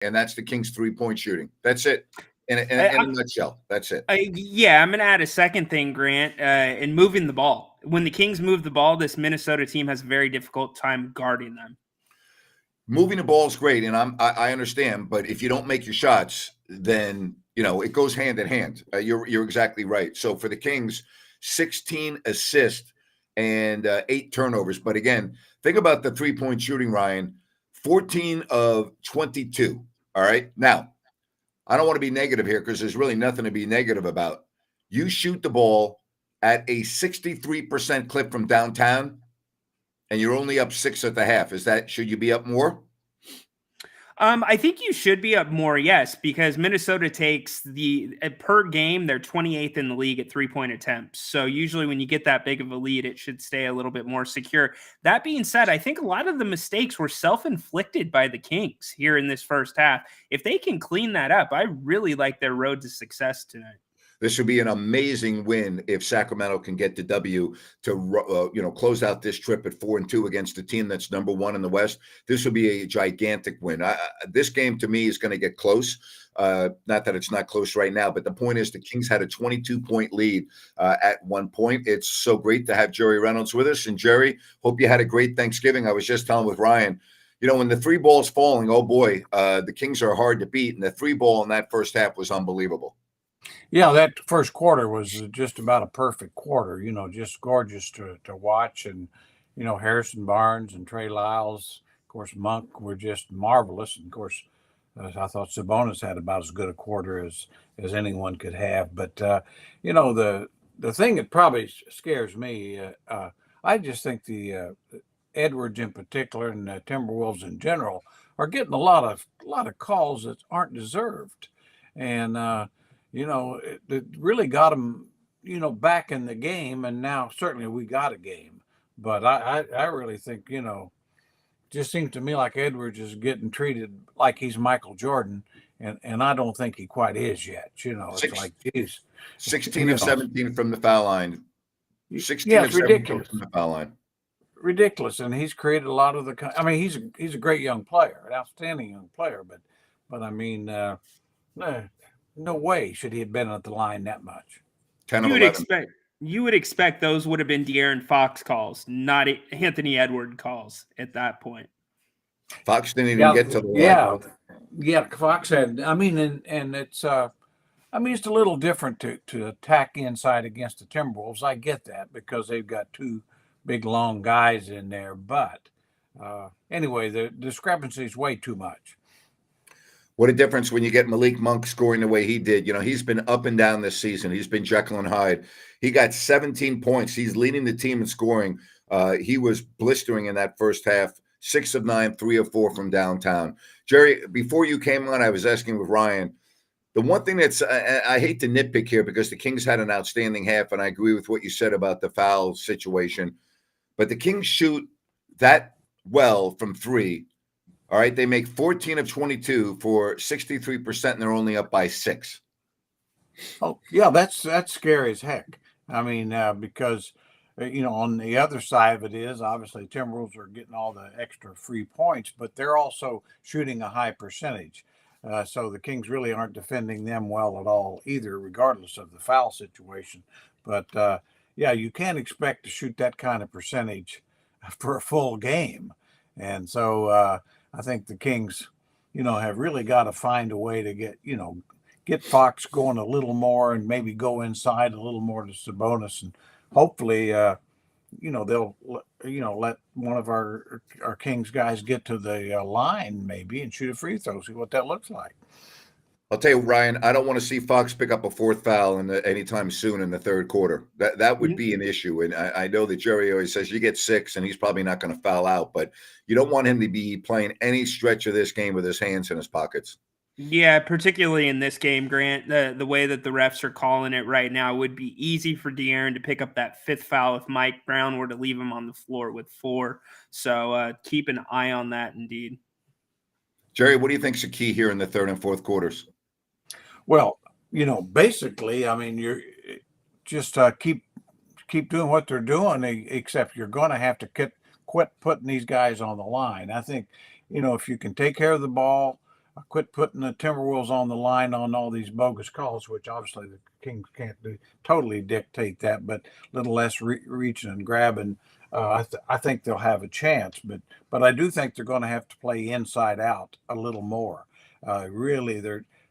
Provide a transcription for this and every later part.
and that's the Kings' three-point shooting. That's it. In a nutshell, that's it. Yeah, I'm going to add a second thing, Grant, in moving the ball. When the Kings move the ball, this Minnesota team has a very difficult time guarding them. Moving the ball is great, and I understand, but if you don't make your shots, then it goes hand in hand. You're exactly right. So for the Kings, 16 assists and 8 turnovers. But again, think about the three-point shooting, Ryan. 14 of 22. All right. Now, I don't want to be negative here because there's really nothing to be negative about. You shoot the ball at a 63% clip from downtown, and you're only up 6 at the half. Should you be up more? I think you should be up more, yes, because Minnesota takes per game, they're 28th in the league at 3-point attempts. So usually when you get that big of a lead, it should stay a little bit more secure. That being said, I think a lot of the mistakes were self-inflicted by the Kings here in this first half. If they can clean that up, I really like their road to success tonight. This would be an amazing win if Sacramento can get the W to close out this trip at 4-2 against the team that's number 1 in the West. This would be a gigantic win. This game to me is going to get close. Not that it's not close right now, but the point is the Kings had a 22-point lead at one point. It's so great to have Jerry Reynolds with us. And Jerry, hope you had a great Thanksgiving. I was just telling with Ryan, when the 3 ball's falling, oh boy, the Kings are hard to beat. And the 3 ball in that first half was unbelievable. Yeah, that first quarter was just about a perfect quarter, just gorgeous to watch. And, Harrison Barnes and Trey Lyles, of course, Monk were just marvelous. And, of course, I thought Sabonis had about as good a quarter as anyone could have. But, the thing that probably scares me, I just think the Edwards in particular and the Timberwolves in general are getting a lot of calls that aren't deserved. And, it really got them, back in the game. And now certainly we got a game. But I really think, just seems to me like Edwards is getting treated like he's Michael Jordan. And I don't think he quite is yet. It's like he's 16 of 17 from the foul line. 16 yeah, of 17 from the foul line. Ridiculous. And he's created a lot of he's a great young player, an outstanding young player. But I mean, no way should he have been at the line that much. 10 of 11. You would expect those would have been De'Aaron Fox calls, not Anthony Edwards calls at that point. Fox didn't even get to the line. Yeah, Fox had. And it's it's a little different to attack inside against the Timberwolves. I get that because they've got 2 big long guys in there. But anyway, the discrepancy is way too much. What a difference when you get Malik Monk scoring the way he did. He's been up and down this season. He's been Jekyll and Hyde. He got 17 points. He's leading the team in scoring. He was blistering in that first half. 6 of 9, 3 of 4 from downtown. Jerry, before you came on, I was asking with Ryan, the one thing that's I hate to nitpick here because the Kings had an outstanding half, and I agree with what you said about the foul situation. But the Kings shoot that well from 3. All right, they make 14 of 22 for 63%, and they're only up by 6. Oh, yeah, that's scary as heck. Because, on the other side of it is, obviously, Timberwolves are getting all the extra free points, but they're also shooting a high percentage. So the Kings really aren't defending them well at all either, regardless of the foul situation. But, you can't expect to shoot that kind of percentage for a full game. And so I think the Kings, have really got to find a way to get Fox going a little more and maybe go inside a little more to Sabonis. And hopefully, they'll, let one of our Kings guys get to the line maybe and shoot a free throw, see what that looks like. I'll tell you, Ryan, I don't want to see Fox pick up a 4th foul anytime soon in the third quarter. That would be an issue. And I know that Jerry always says you get 6 and he's probably not going to foul out, but you don't want him to be playing any stretch of this game with his hands in his pockets. Yeah, particularly in this game, Grant, the way that the refs are calling it right now would be easy for De'Aaron to pick up that 5th foul if Mike Brown were to leave him on the floor with 4. So keep an eye on that indeed. Jerry, what do you think's the key here in the third and fourth quarters? Well, basically, you're just keep doing what they're doing, except you're going to have to quit putting these guys on the line. I think, if you can take care of the ball, quit putting the Timberwolves on the line on all these bogus calls, which obviously the Kings can't totally dictate that, but a little less reaching and grabbing. I think they'll have a chance, but I do think they're going to have to play inside out a little more. Really,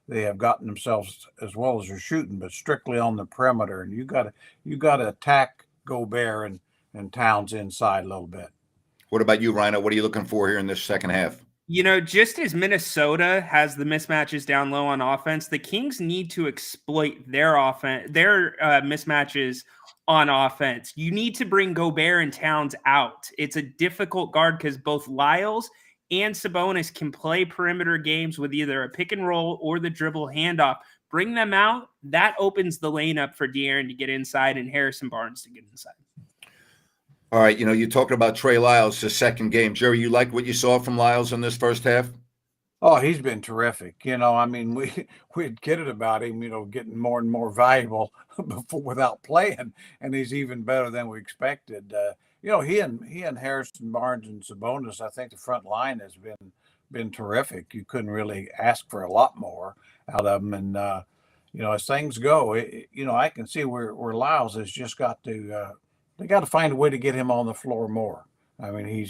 they have gotten themselves as well as they're shooting, but strictly on the perimeter, and you got to attack Gobert and Towns inside a little bit. What about you, Rhino? What are you looking for here in this second half? Just as Minnesota has the mismatches down low on offense, the Kings need to exploit their mismatches on offense. You need to bring Gobert and Towns out. It's a difficult guard because both Lyles and Sabonis can play perimeter games with either a pick and roll or the dribble handoff. Bring them out. That opens the lane up for De'Aaron to get inside and Harrison Barnes to get inside. All right, you talked about Trey Lyles, the second game. Jerry, you like what you saw from Lyles in this first half? Oh, he's been terrific. I mean, we had kidded about him, getting more and more valuable before without playing, and he's even better than we expected. He and Harrison Barnes and Sabonis, I think the front line has been terrific. You couldn't really ask for a lot more out of them, and as things go, I can see where Lyles has just got to. They got to find a way to get him on the floor more. I mean,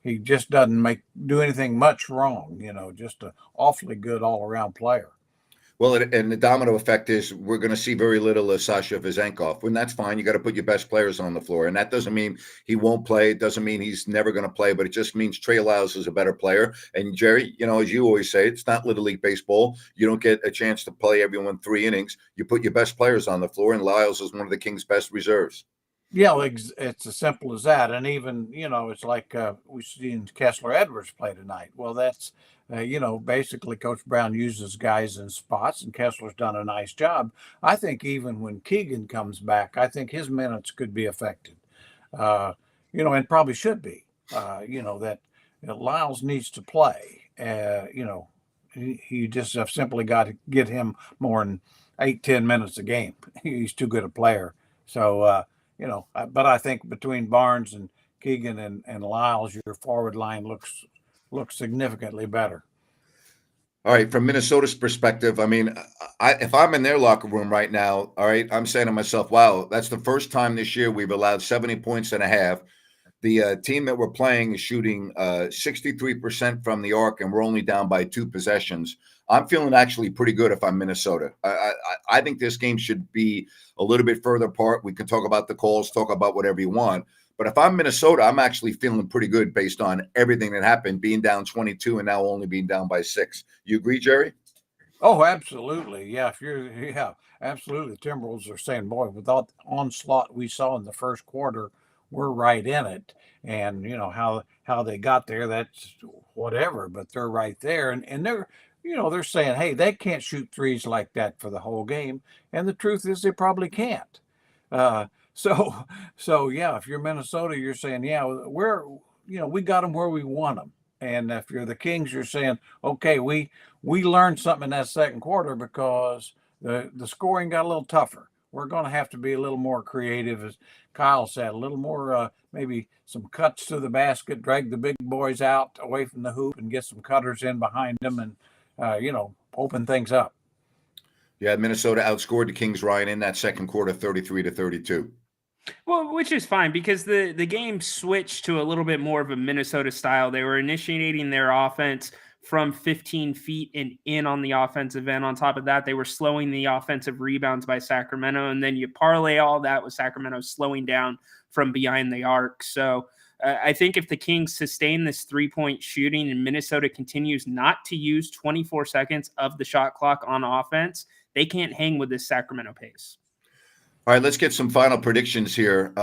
he just doesn't do anything much wrong. Just an awfully good all around player. Well, and the domino effect is we're going to see very little of Sasha Vezenkov. When that's fine, you got to put your best players on the floor, and that doesn't mean he won't play. It doesn't mean he's never going to play, but it just means Trey Lyles is a better player. And Jerry, as you always say, it's not Little League baseball. You don't get a chance to play everyone 3 innings. You put your best players on the floor, and Lyles is one of the Kings' best reserves. Yeah, it's as simple as that. And even, it's like we've seen Kessler Edwards play tonight. Well, that's, basically Coach Brown uses guys in spots, and Kessler's done a nice job. I think even when Keegan comes back, I think his minutes could be affected, and probably should be, that Lyles needs to play. He just have simply got to get him more than 8-10 minutes a game. He's too good a player. So, but I think between Barnes and Keegan and Lyles, your forward line looks significantly better. All right, from Minnesota's perspective, I mean, if I'm in their locker room right now, all right, I'm saying to myself, wow, that's the first time this year we've allowed 70 points and a half. The team that we're playing is shooting 63% from the arc, and we're only down by 2 possessions. I'm feeling actually pretty good if I'm Minnesota. I think this game should be a little bit further apart. We can talk about the calls, talk about whatever you want. But if I'm Minnesota, I'm actually feeling pretty good based on everything that happened, being down 22 and now only being down by 6. You agree, Jerry? Oh, absolutely. Yeah, absolutely. The Timberwolves are saying, boy, with that onslaught we saw in the first quarter, we're right in it. And how they got there, that's whatever, but they're right there. And they're saying, hey, they can't shoot threes like that for the whole game. And the truth is they probably can't. So yeah, if you're Minnesota, you're saying, yeah, we got them where we want them. And if you're the Kings, you're saying, okay, we learned something in that second quarter because the scoring got a little tougher. We're going to have to be a little more creative, as Kyle said, a little more, maybe some cuts to the basket, drag the big boys out away from the hoop and get some cutters in behind them and, open things up. Yeah, Minnesota outscored the Kings, Ryan, in that second quarter, 33-32. Well, which is fine because the game switched to a little bit more of a Minnesota style. They were initiating their offense from 15 feet and in on the offensive end. On top of that, they were slowing the offensive rebounds by Sacramento. And then you parlay all that with Sacramento slowing down from behind the arc. So I think if the Kings sustain this 3-point shooting and Minnesota continues not to use 24 seconds of the shot clock on offense, they can't hang with this Sacramento pace. All right, let's get some final predictions here.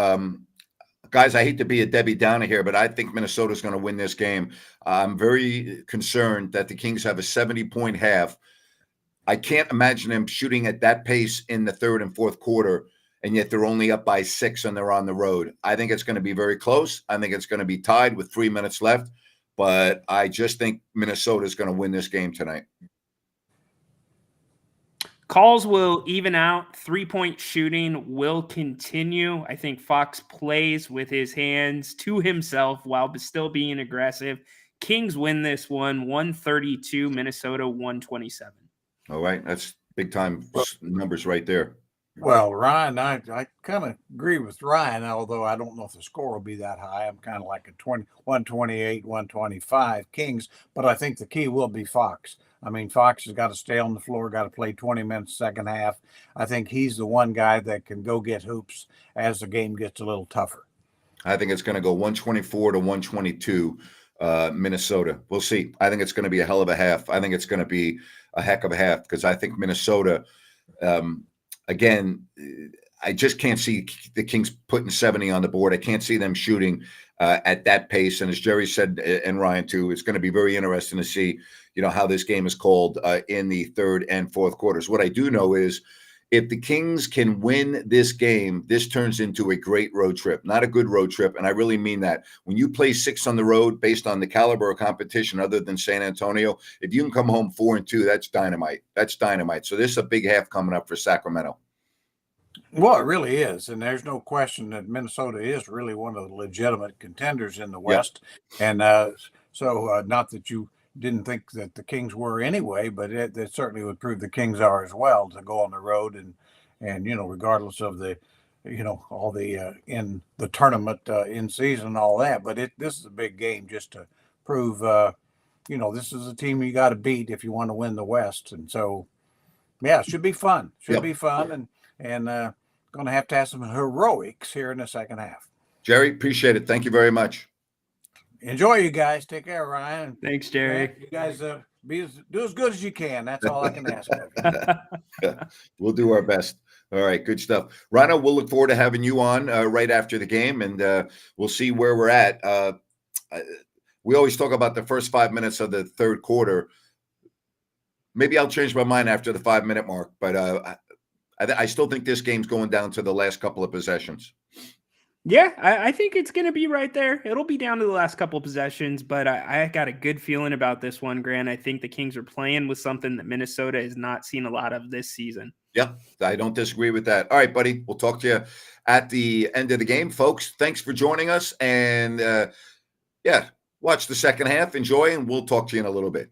Guys, I hate to be a Debbie Downer here, but I think Minnesota's going to win this game. I'm very concerned that the Kings have a 70-point half. I can't imagine them shooting at that pace in the third and fourth quarter, and yet they're only up by 6 and they're on the road. I think it's going to be very close. I think it's going to be tied with 3 minutes left, but I just think Minnesota is going to win this game tonight. Calls will even out. 3-point shooting will continue. I think Fox plays with his hands to himself while still being aggressive. Kings win this one 132, Minnesota 127. All right. That's big time numbers right there. Well, Ryan, I kind of agree with Ryan, although I don't know if the score will be that high. I'm kind of like a 128, 125 Kings, but I think the key will be Fox. I mean, Fox has got to stay on the floor, got to play 20 minutes second half. I think he's the one guy that can go get hoops as the game gets a little tougher. I think it's going to go 124 to 122, Minnesota. We'll see. I think it's going to be a hell of a half. I think it's going to be a heck of a half because I think Minnesota, again, I just can't see the Kings putting 70 on the board. I can't see them shooting at that pace. And as Jerry said, and Ryan too, it's going to be very interesting to see, how this game is called in the third and fourth quarters. What I do know is if the Kings can win this game, this turns into a great road trip, not a good road trip. And I really mean that. When you play 6 on the road based on the caliber of competition other than San Antonio, if you can come home 4-2, that's dynamite. That's dynamite. So this is a big half coming up for Sacramento. Well, it really is. And there's no question that Minnesota is really one of the legitimate contenders in the West. Yep. And so not that you didn't think that the Kings were anyway, but it certainly would prove the Kings are as well to go on the road and regardless of the, all the in the tournament in season, all that. But this is a big game just to prove, this is a team you got to beat if you want to win the West. And so, yeah, it should be fun. Should be fun. And going to have some heroics here in the second half. Jerry, appreciate it. Thank you very much. Enjoy, you guys. Take care, Ryan. Thanks, Jerry. You guys do as good as you can. That's all I can ask of you. We'll do our best. All right, good stuff. Rhino, we'll look forward to having you on right after the game, and we'll see where we're at. We always talk about the first 5 minutes of the third quarter. Maybe I'll change my mind after the 5-minute mark, but I still think this game's going down to the last couple of possessions. Yeah, I think it's going to be right there. It'll be down to the last couple of possessions, but I got a good feeling about this one, Grant. I think the Kings are playing with something that Minnesota has not seen a lot of this season. Yeah, I don't disagree with that. All right, buddy. We'll talk to you at the end of the game, folks. Thanks for joining us. And, watch the second half. Enjoy, and we'll talk to you in a little bit.